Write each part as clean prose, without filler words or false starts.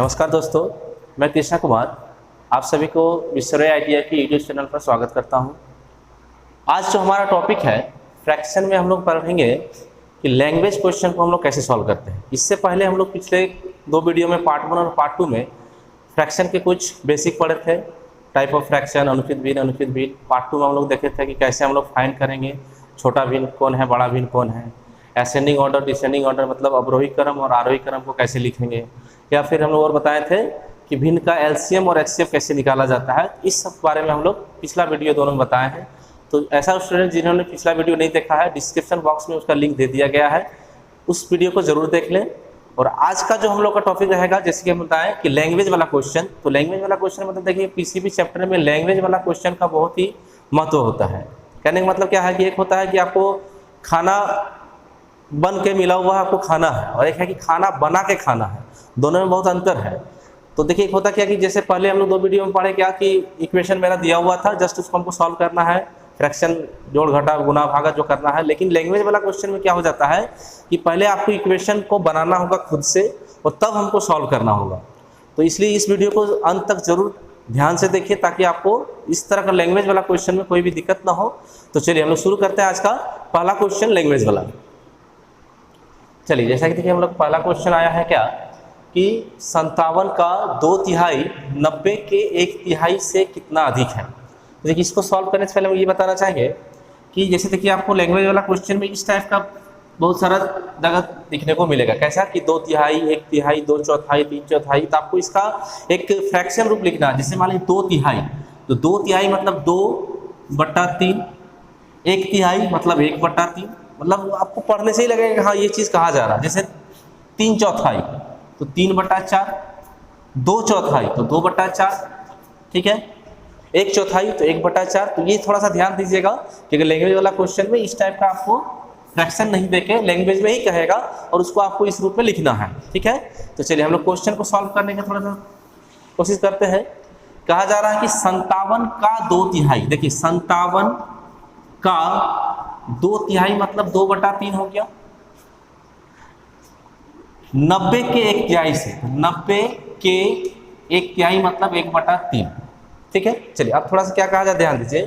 नमस्कार दोस्तों, मैं कृष्णा कुमार आप सभी को विश्वरय आइडिया के यूट्यूब चैनल पर स्वागत करता हूं। आज जो हमारा टॉपिक है फ्रैक्शन में हम लोग पढ़ेंगे कि लैंग्वेज क्वेश्चन को हम लोग कैसे सॉल्व करते हैं। इससे पहले हम लोग पिछले दो वीडियो में पार्ट 1 और पार्ट 2 में फ्रैक्शन के कुछ बेसिक पढ़े थे, टाइप ऑफ फ्रैक्शन, अनुचित भिन्न, अनुचित भिन्न। पार्ट 2 में हम लोग देखे थे कि कैसे हम लोग फाइंड करेंगे छोटा भिन्न कौन है, बड़ा भिन्न कौन है, असेंडिंग ऑर्डर डिसेंडिंग ऑर्डर मतलब अवरोही क्रम और आरोही क्रम को कैसे लिखेंगे, या फिर हम लोग और बताए थे कि भिन्न का एलसीएम और एचसीएफ कैसे निकाला जाता है। इस सब बारे में हम लोग पिछला वीडियो दोनों में बताए हैं। तो ऐसा स्टूडेंट जिन्होंने पिछला वीडियो नहीं देखा है, डिस्क्रिप्शन बॉक्स में उसका लिंक दे दिया गया है, उस वीडियो को जरूर देख लें। और आज का जो हम लोग का टॉपिक रहेगा, जैसे कि हम बताएं कि लैंग्वेज वाला क्वेश्चन। तो लैंग्वेज वाला क्वेश्चन मतलब देखिए किसी भी चैप्टर में लैंग्वेज वाला क्वेश्चन का बहुत ही महत्व होता है। कहने का मतलब क्या है कि एक होता है कि आपको खाना बन के मिला हुआ आपको खाना है, और एक है कि खाना बना के खाना है। दोनों में बहुत अंतर है। तो देखिए एक होता क्या कि जैसे पहले हम लोग दो वीडियो में पढ़े क्या कि इक्वेशन मेरा दिया हुआ था, जस्ट उसको हमको सॉल्व करना है, फ्रैक्शन जोड़ घटा गुना भागा जो करना है। लेकिन लैंग्वेज वाला क्वेश्चन में क्या हो जाता है कि पहले आपको इक्वेशन को बनाना होगा खुद से और तब हमको सॉल्व करना होगा। तो इसलिए इस वीडियो को अंत तक जरूर ध्यान से देखिए ताकि आपको इस तरह का लैंग्वेज वाला क्वेश्चन में कोई भी दिक्कत ना हो। तो चलिए हम लोग शुरू करते हैं आज का पहला क्वेश्चन लैंग्वेज वाला। चलिए जैसा कि देखिए हम लोग पहला क्वेश्चन आया है क्या कि 57 का 2/3 90 के 1/3 से कितना अधिक है। तो देखिए इसको सॉल्व करने से पहले हम ये बताना चाहेंगे कि जैसे देखिए आपको लैंग्वेज वाला क्वेश्चन में इस टाइप का बहुत सारा जगह दिखने को मिलेगा। कैसा कि 2/3, 1/3, 2/4, 3/4। तो आपको इसका एक फ्रैक्शन रूप लिखना है। जैसे मान लीजिए 2/3, तो 2/3 मतलब 2/3, 1/3 मतलब 1/3। मतलब आपको पढ़ने से ही लगेगा कि हाँ ये चीज़ कहा जा रहा है। जैसे 3/4 तो 3/4, 2/4 तो 2/4, ठीक है, 1/4 तो 1/4। तो ये थोड़ा सा ध्यान दीजिएगा क्योंकि लैंग्वेज वाला क्वेश्चन में इस टाइप का आपको फ्रैक्शन नहीं देके लैंग्वेज में ही कहेगा और उसको आपको इस रूप में लिखना है, ठीक है। तो चलिए हम लोग क्वेश्चन को सॉल्व करने की थोड़ा सा कोशिश करते हैं। कहा जा रहा है कि 57 का 2/3, देखिए 57 का 2/3 मतलब 2/3 हो गया। 90 के 1/3 से, 90 के 1/3 मतलब 1/3, ठीक है। चलिए अब थोड़ा सा क्या कहा जाए ध्यान दीजिए।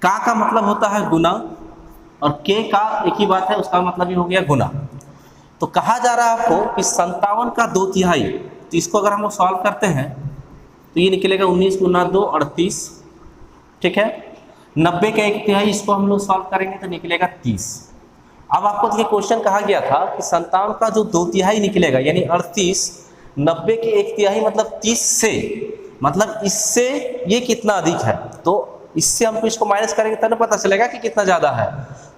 का मतलब होता है गुना और के का एक ही बात है, उसका मतलब ही हो गया गुना। तो कहा जा रहा है आपको कि 57 का 2/3, तो इसको अगर हम लोग सॉल्व करते हैं तो ये निकलेगा 19 गुना 2 38, ठीक है। 90 का 1/3 इसको हम लोग सॉल्व करेंगे तो निकलेगा 30। अब आपको देखिए क्वेश्चन कहा गया था कि 57 का जो 2/3 निकलेगा यानी 38, 90 के 1/3 मतलब 30 से, मतलब इससे ये कितना अधिक है। तो इससे हमको इसको माइनस करेंगे तब पता चलेगा कि कितना ज्यादा है।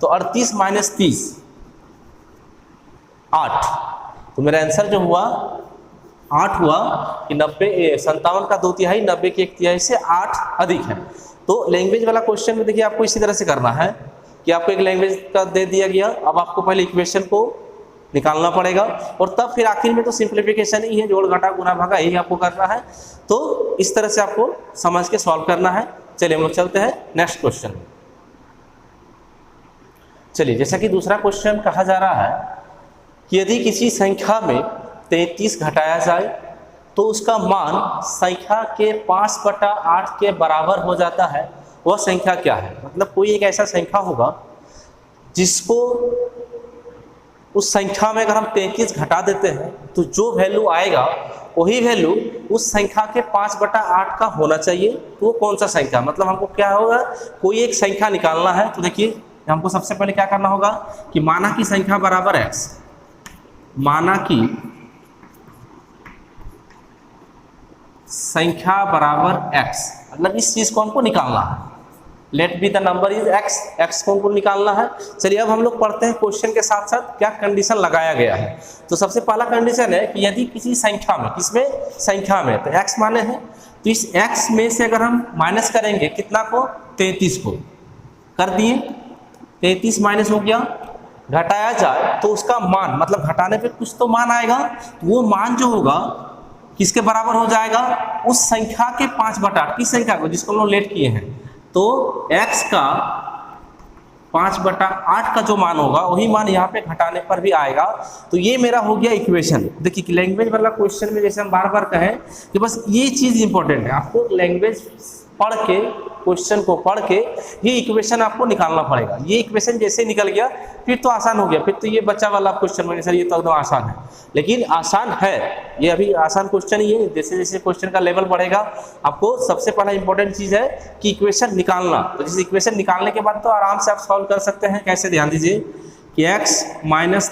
तो 38 माइनस 30 8। तो मेरा आंसर जो हुआ 8 हुआ कि 57 का 2/3 90 के 1/3 से 8 अधिक है। तो लैंग्वेज वाला क्वेश्चन में देखिए आपको इसी तरह से करना है कि आपको एक लैंग्वेज का दे दिया गया, अब आपको पहले इक्वेशन को निकालना पड़ेगा और तब फिर आखिर में तो सिंप्लीफिकेशन ही है, जोड़ घटा गुना भागा यही आपको करना है। तो इस तरह से आपको समझ के सॉल्व करना है। चलिए हम लोग चलते हैं नेक्स्ट क्वेश्चन। चलिए जैसा कि दूसरा क्वेश्चन कहा जा रहा है कि यदि किसी संख्या में 33 घटाया जाए तो उसका मान संख्या के 5/8 के बराबर हो जाता है, वह संख्या क्या है। मतलब कोई एक ऐसा संख्या होगा जिसको उस संख्या में अगर हम 33 घटा देते हैं तो जो वैल्यू आएगा वही वैल्यू उस संख्या के 5/8 का होना चाहिए। तो वो कौन सा संख्या, मतलब हमको क्या होगा, कोई एक संख्या निकालना है। तो देखिए हमको सबसे पहले क्या करना होगा कि माना की संख्या बराबर x, माना की संख्या बराबर x, मतलब इस चीज को हमको निकालना है। Let be the number is x, x को हमको निकालना है। चलिए अब हम लोग पढ़ते हैं क्वेश्चन के साथ साथ क्या कंडीशन लगाया गया है। तो सबसे पहला कंडीशन है कि यदि किसी संख्या में, किसमें, संख्या में, तो x माने हैं, तो इस x में से अगर हम माइनस करेंगे कितना को, 33 को कर दिए, 33 माइनस हो गया, घटाया जाए तो उसका मान, मतलब घटाने पे कुछ तो मान आएगा, तो वो मान जो होगा किसके बराबर हो जाएगा, उस संख्या के 5/8, किस संख्या को जिसको हम लोग लेट किए हैं। तो x का 5/8 का जो मान होगा वही मान यहाँ पे घटाने पर भी आएगा। तो ये मेरा हो गया इक्वेशन। देखिए कि लैंग्वेज वाला क्वेश्चन में जैसे हम बार बार कहें कि बस ये चीज़ इंपॉर्टेंट है, आपको लैंग्वेज पढ़ के, क्वेश्चन को पढ़ के ये इक्वेशन आपको निकालना पड़ेगा। ये इक्वेशन जैसे निकल गया फिर तो आसान हो गया, फिर तो ये बच्चा वाला क्वेश्चन बने सर ये तो एकदम आसान है, लेकिन आसान है, ये अभी आसान क्वेश्चन ही है। जैसे जैसे क्वेश्चन का लेवल बढ़ेगा आपको सबसे पहला इंपॉर्टेंट चीज़ है कि इक्वेशन निकालना। तो जिस इक्वेशन निकालने के बाद तो आराम से आप सॉल्व कर सकते हैं। कैसे, ध्यान दीजिए कि x -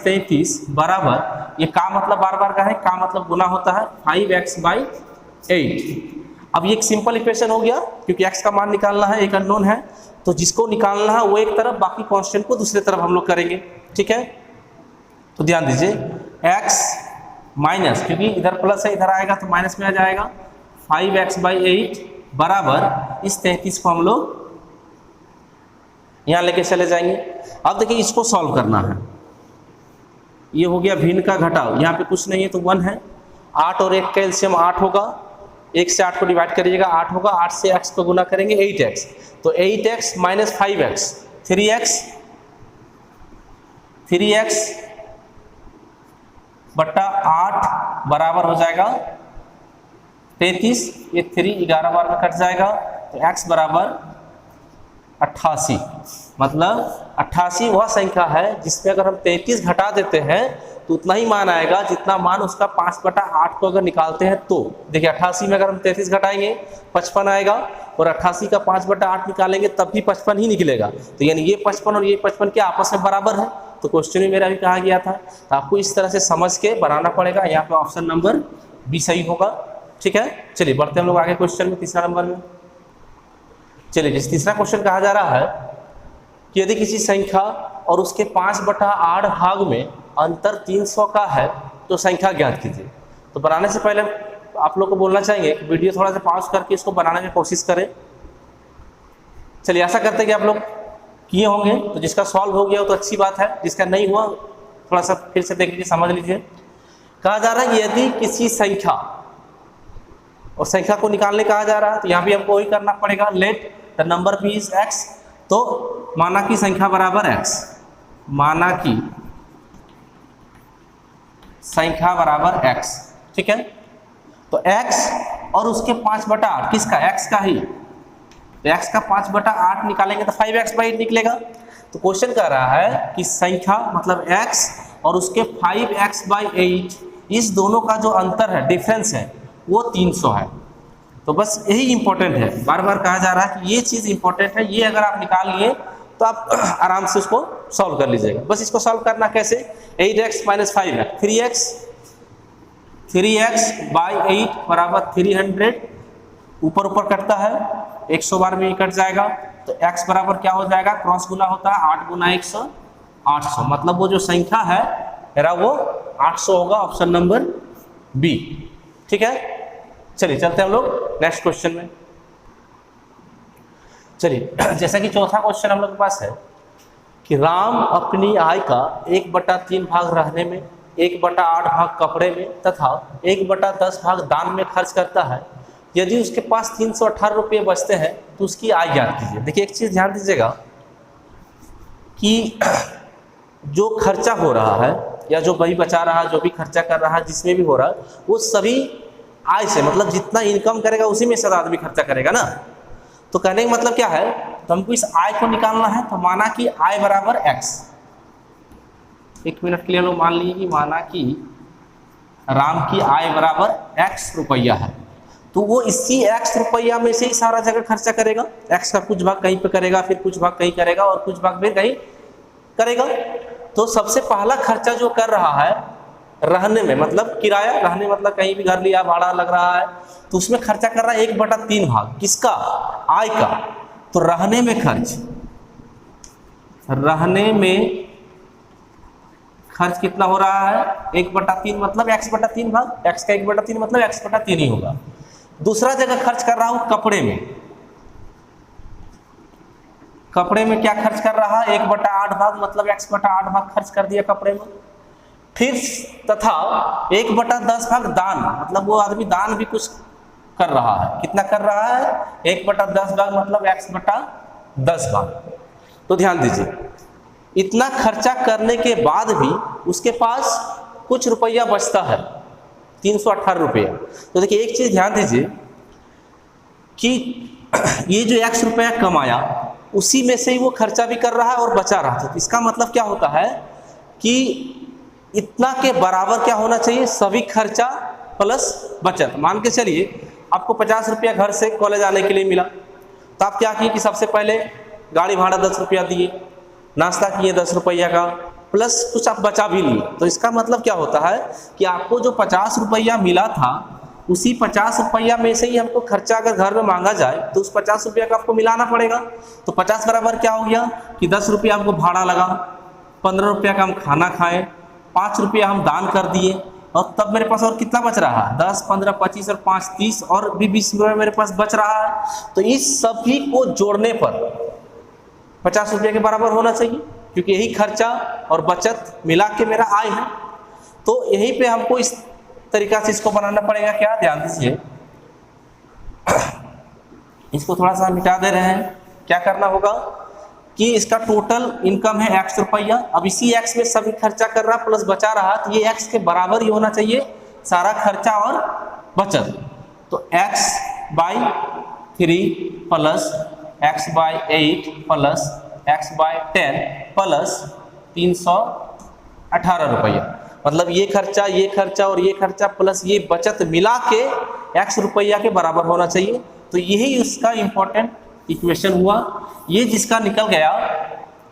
33 बराबर, ये का मतलब बार बार का है, का मतलब गुना होता है 5x/8। अब ये एक सिंपल इक्वेशन हो गया क्योंकि x का मान निकालना है, एक अननोन है, तो जिसको निकालना है वो एक तरफ, बाकी कांस्टेंट को दूसरी तरफ हम लोग करेंगे। ठीक है, तो ध्यान दीजिए x माइनस, क्योंकि इधर प्लस है इधर आएगा तो माइनस में आ जाएगा, 5x/8 बराबर इस 33 को हम लोग यहाँ लेके चले जाएंगे। अब देखिए इसको सॉल्व करना है, ये हो गया भिन्न का घटाव, यहाँ पे कुछ नहीं है तो 1 है, 8 और 1 का एलसीएम 8 होगा, 1 से 8 को डिवाइड करिएगा 8 होगा, 8 से x को गुना करेंगे 8x, तो 8x - 5x 3x बट्टा 8 बराबर हो जाएगा 33, ये 3 11 बार में कट जाएगा, तो x बराबर 88। मतलब 88 वह संख्या है जिसमें अगर हम 33 घटा देते हैं तो उतना ही मान आएगा जितना मान उसका 5/8 को अगर निकालते हैं तो। देखिए 88 में अगर हम 33 घटाएंगे 55 आएगा, और 88 का 5/8 निकालेंगे तब भी 55 ही निकलेगा। तो यानी ये 55 और ये 55 के आपस में बराबर है। तो क्वेश्चन में मेरा भी कहा गया था, तो आपको इस तरह से समझ के बनाना पड़ेगा। यहाँ पे ऑप्शन नंबर बी सही होगा। ठीक है, चलिए बढ़ते हम लोग आगे क्वेश्चन में, तीसरा नंबर में। चलिए जिस तीसरा क्वेश्चन कहा जा रहा है कि यदि किसी संख्या और उसके 5/8 भाग में अंतर 300 का है तो संख्या ज्ञात कीजिए। तो बनाने से पहले आप लोग को बोलना चाहेंगे कि वीडियो थोड़ा सा पॉज करके इसको बनाने की कोशिश करें। चलिए आशा करते हैं कि आप लोग किए होंगे, तो जिसका सॉल्व हो गया हो तो अच्छी बात है, जिसका नहीं हुआ थोड़ा सा फिर से देख लीजिए, समझ लीजिए। कहा जा रहा है कि यदि किसी संख्या, और संख्या को निकालने कहा जा रहा है, तो यहाँ भी हमको वही करना पड़ेगा, let the number be is x। तो माना की संख्या बराबर x, माना की संख्या बराबर x। ठीक है, तो x और उसके 5/8 किसका, x का ही, तो x का 5/8 निकालेंगे तो 5x/8 निकलेगा। तो क्वेश्चन कह रहा है कि संख्या मतलब x और उसके 5x/8 इस दोनों का जो अंतर है, डिफरेंस है, वो 300 है। तो बस यही इंपॉर्टेंट है, बार बार कहा जा रहा है कि ये चीज़ इंपॉर्टेंट है। ये अगर आप निकाल लिए तो आप आराम से उसको सॉल्व कर लीजिएगा। बस इसको सॉल्व करना कैसे, 8x - 5x, 3x/8 बराबर 300, ऊपर ऊपर कटता है 100 बार में ही कट जाएगा, तो x बराबर क्या हो जाएगा, क्रॉस गुना होता है 8 × 100 800, मतलब वो जो संख्या है मेरा वो 800 होगा, ऑप्शन नंबर बी। ठीक है, चलिए चलते हैं हम लोग नेक्स्ट क्वेश्चन में। चलिए जैसा कि चौथा क्वेश्चन हम लोग के पास है कि राम अपनी आय का 1/3 भाग रहने में, 1/8 भाग कपड़े में तथा 1/10 भाग दान में खर्च करता है। यदि उसके पास 318 रुपये बचते हैं तो उसकी आय ज्ञात कीजिए। देखिए एक चीज़ ध्यान दीजिएगा कि जो खर्चा हो रहा है या जो भाई बचा रहा है, जो भी खर्चा कर रहा है, जिसमें भी हो रहा है, वो सभी आय से, मतलब जितना इनकम करेगा उसी में से आदमी खर्चा करेगा ना। तो कहने का मतलब क्या है, तो हमको इस आय को निकालना है। तो माना कि आय बराबर x, एक मिनट के लिए लोग मान लीजिए कि माना कि राम की आय बराबर x रुपया है, तो वो इसी x रुपया में से ही सारा जगह खर्चा करेगा। x का कुछ भाग कहीं पे करेगा, फिर कुछ भाग कहीं करेगा और कुछ भाग फिर कहीं करेगा। तो सबसे पहला खर्चा जो कर रहा है रहने में, मतलब किराया, रहने मतलब कहीं भी घर लिया, भाड़ा लग रहा है, तो उसमें खर्चा कर रहा है 1/3 भाग किसका, आय का। तो रहने में खर्च, रहने में खर्च कितना हो रहा है, 1/3 मतलब x/3 भाग, x का 1/3 मतलब x/3 ही होगा। दूसरा जगह खर्च कर रहा हूं कपड़े में, कपड़े में क्या खर्च कर रहा है, 1/8 भाग मतलब x/8 भाग खर्च कर दिया कपड़े में। फिर तथा 1/10 भाग दान, मतलब वो आदमी दान भी कुछ कर रहा है, कितना कर रहा है, 1/10 भाग मतलब x/10 भाग। तो ध्यान दीजिए, इतना खर्चा करने के बाद भी उसके पास कुछ रुपया बचता है, 318 रुपया। तो देखिए एक चीज़ ध्यान दीजिए कि ये जो x रुपया कमाया उसी में से ही वो खर्चा भी कर रहा है और बचा रहा था। तो इसका मतलब क्या होता है कि इतना के बराबर क्या होना चाहिए, सभी खर्चा प्लस बचत। मान के चलिए आपको 50 रुपया घर से कॉलेज आने के लिए मिला, तो आप क्या किए कि सबसे पहले गाड़ी भाड़ा 10 रुपया दिए, नाश्ता किए 10 रुपया का, प्लस कुछ आप बचा भी लिए। तो इसका मतलब क्या होता है कि आपको जो 50 रुपया मिला था उसी 50 रुपया में से ही हमको खर्चा अगर घर में मांगा जाए तो उस 50 रुपया का आपको मिलाना पड़ेगा। तो 50 बराबर क्या हो गया कि 10 रुपया हमको भाड़ा लगा, 15 रुपया का हम खाना खाएं, 5 रुपया हम दान कर दिए, और तब मेरे पास और कितना बच रहा है, 10, 15, 25 और 5, 30 और भी 20 रुपये मेरे पास बच रहा है। तो इस सभी को जोड़ने पर 50 रुपये के बराबर होना चाहिए, क्योंकि यही खर्चा और बचत मिला के मेरा आय है। तो यहीं पे हमको इस तरीका से इसको बनाना पड़ेगा। क्या, ध्यान दीजिए, इसको थोड़ा सा मिटा दे रहे हैं। क्या करना होगा कि इसका टोटल इनकम है x रुपया, अब इसी x में सभी खर्चा कर रहा प्लस बचा रहा, तो ये x के बराबर ही होना चाहिए सारा खर्चा और बचत। तो x/3 plus x/8 plus x/10 plus 318 रुपया, मतलब ये खर्चा और ये खर्चा प्लस ये बचत मिला के x रुपया के बराबर होना चाहिए। तो यही उसका इंपॉर्टेंट इक्वेशन हुआ। ये जिसका निकल गया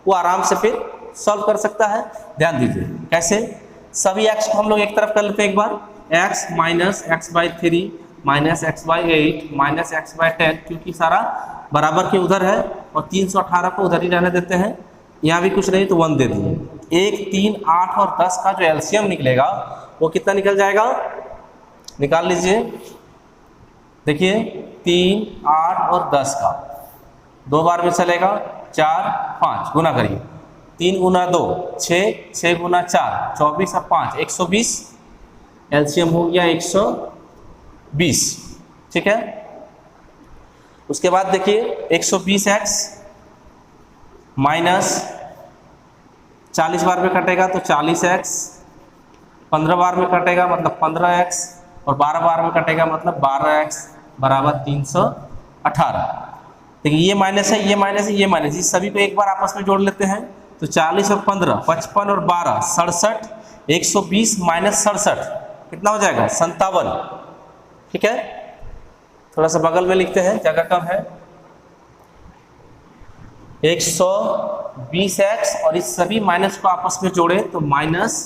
वो आराम से फिर सॉल्व कर सकता है। ध्यान दीजिए कैसे, सभी x को हम लोग एक तरफ कर लेते हैं एक बार, x minus x/3 minus x/8 minus x/10, क्योंकि सारा बराबर के उधर है और 318 को उधर ही रहने देते हैं, यहाँ भी कुछ नहीं तो 1 दे दिए। 1, 3, 8 और 10 का जो एलसीएम निकलेगा वो कितना निकल जाएगा, निकाल लीजिए। देखिए 3, 8 और 10 का 2 बार में चलेगा, 4, 5 गुना करिए, 3 गुना 2 6, 6 गुना 4 24 और 5 120, एलसीएम हो गया 120। ठीक है, उसके बाद देखिए 120x माइनस 40 बार में कटेगा तो 40x, 15 बार में कटेगा मतलब 15x, और 12 बार में कटेगा मतलब 12x बराबर 318। देखिए ये माइनस है, ये माइनस है, ये माइनस, इस सभी को एक बार आपस में जोड़ लेते हैं। तो 40 और 15 55 और 12 67, 120 माइनस 67 कितना हो जाएगा, 57। ठीक है, थोड़ा सा बगल में लिखते हैं, जगह कम है। 120x और इस सभी माइनस को आपस में जोड़े तो माइनस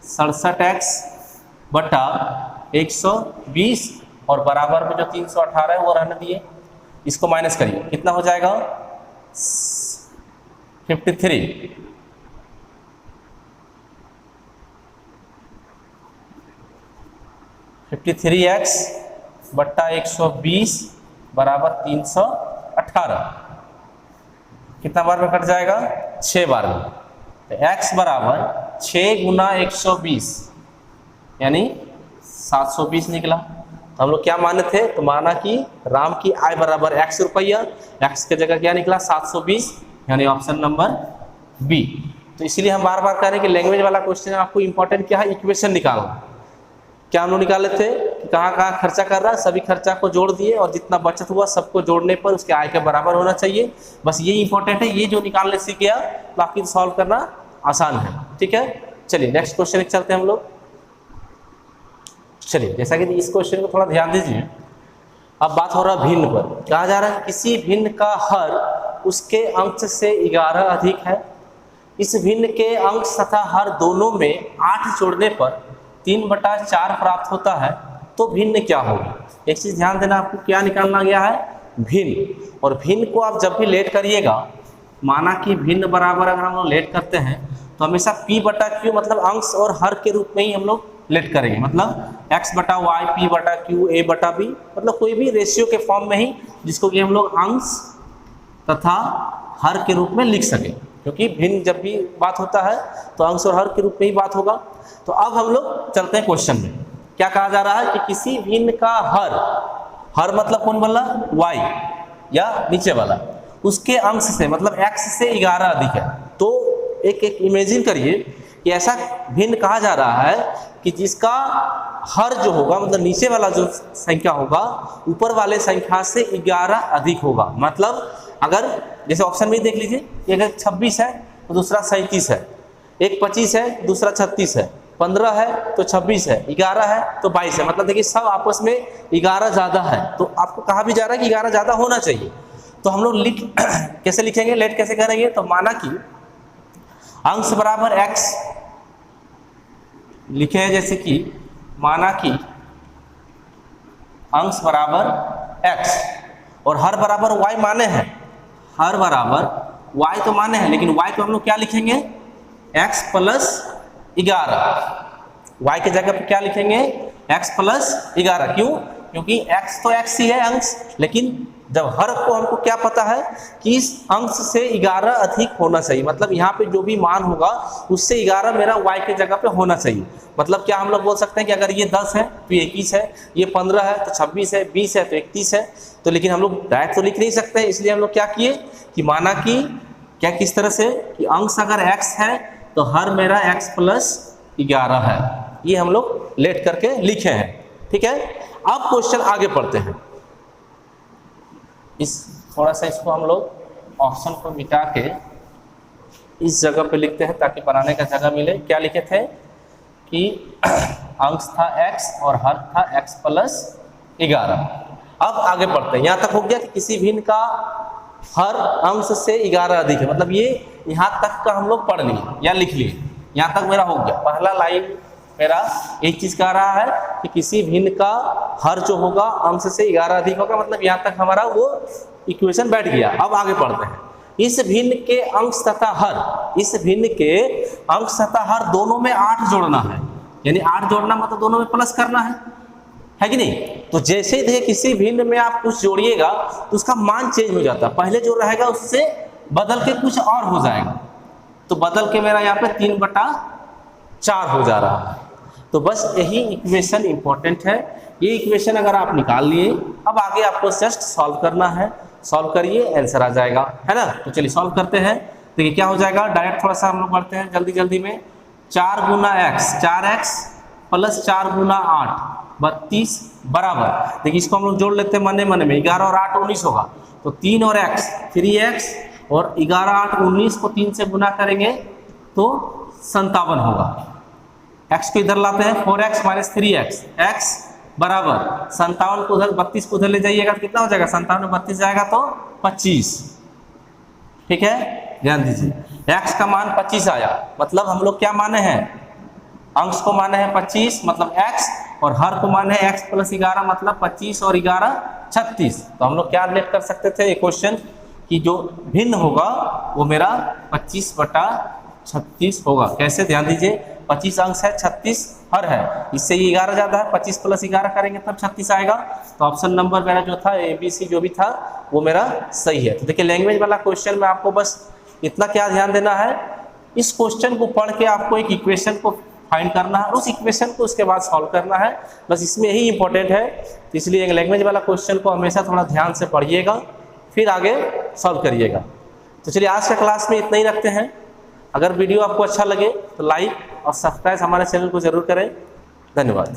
67x बटा 120 और बराबर में जो 318 है वो रहने दिए। इसको माइनस करिए, कितना हो जाएगा 53। 53x बट्टा 120 बराबर 318, कितना बार में कट जाएगा, 6 बार में। तो x बराबर 6 गुना 120 यानी 720 निकला। तो हम लोग क्या माने थे, तो माना कि राम की आय बराबर x रुपया, x की जगह क्या निकला 720, यानी ऑप्शन नंबर बी। तो इसलिए हम बार बार कह रहे हैं कि लैंग्वेज वाला क्वेश्चन आपको इंपॉर्टेंट क्या है, इक्वेशन निकालना। क्या हम लोग निकाले थे कि कहाँ कहाँ खर्चा कर रहा है, सभी खर्चा को जोड़ दिए और जितना बचत हुआ सबको जोड़ने पर उसके आय के बराबर होना चाहिए। बस ये इंपॉर्टेंट है, ये जो निकालने सीख गया बाकी सॉल्व करना आसान है। ठीक है, चलिए नेक्स्ट क्वेश्चन चलते हैं हम लोग। चलिए, जैसा कि इस क्वेश्चन को थोड़ा ध्यान दीजिए। अब बात हो रहा है भिन्न पर। कहा जा रहा है किसी भिन्न का हर उसके अंश से 11 अधिक है। इस भिन्न के अंश तथा हर दोनों में 8 जोड़ने पर 3/4 प्राप्त होता है, तो भिन्न क्या होगी। एक चीज ध्यान देना, आपको क्या निकालना गया है, भिन्न। और भिन्न को आप जब भी लेट करिएगा, माना कि भिन्न बराबर अगर हम लोग लेट करते हैं तो हमेशा p/q मतलब अंश और हर के रूप में ही हम लोग लेट करेंगे। मतलब x/y, p/q, a/b, मतलब कोई भी रेशियो के फॉर्म में ही, जिसको कि हम लोग अंश तथा हर के रूप में लिख सके, क्योंकि भिन्न जब भी बात होता है तो अंश और हर के रूप में ही बात होगा। तो अब हम लोग चलते हैं क्वेश्चन में। क्या कहा जा रहा है कि किसी भिन्न का हर मतलब कौन वाला, y या नीचे वाला, उसके अंश से, मतलब x से 11 अधिक है। तो एक इमेजिन करिए कि ऐसा भिन्न कहा जा रहा है कि जिसका हर जो होगा, मतलब नीचे वाला जो संख्या होगा ऊपर वाले संख्या से 11 अधिक होगा। मतलब अगर जैसे ऑप्शन में देख लीजिए, एक 26 है तो दूसरा 37 है, एक 25 है दूसरा 36 है, 15 है तो 26 है, 11 है तो 22 है। मतलब देखिए सब आपस में 11 ज़्यादा है, तो आपको कहा भी जा रहा है कि 11 ज़्यादा होना चाहिए। तो हम लोग कैसे लिखेंगे, लेट कैसे करेंगे, तो माना कि अंश बराबर x लिखे हैं, जैसे कि माना कि अंश बराबर x और हर बराबर y माने हैं, हर बराबर y तो माने हैं, लेकिन y को हम लोग क्या लिखेंगे, x प्लस 11। y की जगह पर क्या लिखेंगे, x प्लस 11। क्यों, क्योंकि x तो x ही है अंश, लेकिन जब हर को हमको क्या पता है कि इस अंश से 11 अधिक होना चाहिए। मतलब यहाँ पे जो भी मान होगा उससे 11 मेरा y के जगह पे होना चाहिए। मतलब क्या हम लोग बोल सकते हैं कि अगर ये 10 है तो 21 है, ये 15 है तो 26 है, 20 है तो 31 है। तो लेकिन हम लोग डायरेक्ट तो लिख नहीं सकते, इसलिए हम लोग क्या किए कि माना कि क्या किस तरह से कि अंश अगर x है तो हर मेरा x प्लस 11 है। ये हम लोग लेट करके लिखे हैं। ठीक है, अब क्वेश्चन आगे पढ़ते हैं। इस थोड़ा सा इसको हम लोग ऑप्शन को मिटा के इस जगह पे लिखते हैं ताकि बनाने का जगह मिले। क्या लिखे थे कि अंश था x और हर था x प्लस 11। अब आगे पढ़ते हैं। यहाँ तक हो गया कि किसी भिन्न का हर अंश से 11 अधिक है। मतलब ये यहाँ तक का हम लोग पढ़ लिए या लिख लिए, यहाँ तक मेरा हो गया। पहला लाइन मेरा एक चीज कह रहा है कि किसी भिन्न का हर जो होगा अंश से 11 अधिक होगा। मतलब यहाँ तक हमारा वो इक्वेशन बैठ गया। अब आगे पढ़ते हैं। इस भिन्न के अंश तथा हर, इस भिन्न के अंश तथा हर दोनों में 8 जोड़ना है। यानी 8 जोड़ना मतलब दोनों में प्लस करना है कि नहीं। तो जैसे ही देखिए किसी भिन्न में आप कुछ जोड़िएगा तो उसका मान चेंज हो जाता है। पहले जो रहेगा उससे बदल के कुछ और हो जाएगा। तो बदल के मेरा यहाँ पे 3/4 हो जा रहा है। तो बस यही इक्वेशन इंपॉर्टेंट है। ये इक्वेशन अगर आप निकाल लिए, अब आगे आपको जस्ट सॉल्व करना है। सॉल्व करिए, आंसर आ जाएगा, है ना। तो चलिए सॉल्व करते हैं। तो ये क्या हो जाएगा, डायरेक्ट थोड़ा सा हम लोग बढ़ते हैं जल्दी जल्दी में। 4 गुना x, 4x प्लस 4 गुना 8 32 बराबर, देखिए इसको हम लोग जोड़ लेते हैं मने मने में। 11 और 8 19 होगा, तो 3 और x 3x और 11 8 19 को 3 से गुना करेंगे तो 57 होगा। x को इधर लाते हैं, 4x माइनस 3x, x बराबर 57 को उधर 32 को उधर ले जाइएगा तो कितना हो जाएगा, 57 में 32 जाएगा तो 25। ठीक है, ध्यान दीजिए x का मान 25 आया। मतलब हम लोग क्या माने हैं, अंश को माने हैं 25 मतलब x, और हर को माने हैं x प्लस 11 मतलब 25 और 11 36। तो हम लोग क्या रिलेट कर सकते थे ये क्वेश्चन कि जो भिन्न होगा वो मेरा 25/36 होगा। कैसे, ध्यान दीजिए 25 अंश है, 36 हर है, इससे ये 11 ज़्यादा है। 25 प्लस 11 करेंगे तब 36 आएगा। तो ऑप्शन नंबर मेरा जो था ABC जो भी था वो मेरा सही है। तो देखिए लैंग्वेज वाला क्वेश्चन में आपको बस इतना क्या ध्यान देना है, इस क्वेश्चन को पढ़ के आपको एक इक्वेशन को फाइंड करना है, उस इक्वेशन को उसके बाद सॉल्व करना है। बस इसमें यही इंपॉर्टेंट है। तो इसलिए एक लैंग्वेज वाला क्वेश्चन को हमेशा थोड़ा ध्यान से पढ़िएगा, फिर आगे सॉल्व करिएगा। तो चलिए आज के क्लास में इतना ही रखते हैं। अगर वीडियो आपको अच्छा लगे तो लाइक और सब्सक्राइब हमारे चैनल को जरूर करें। धन्यवाद।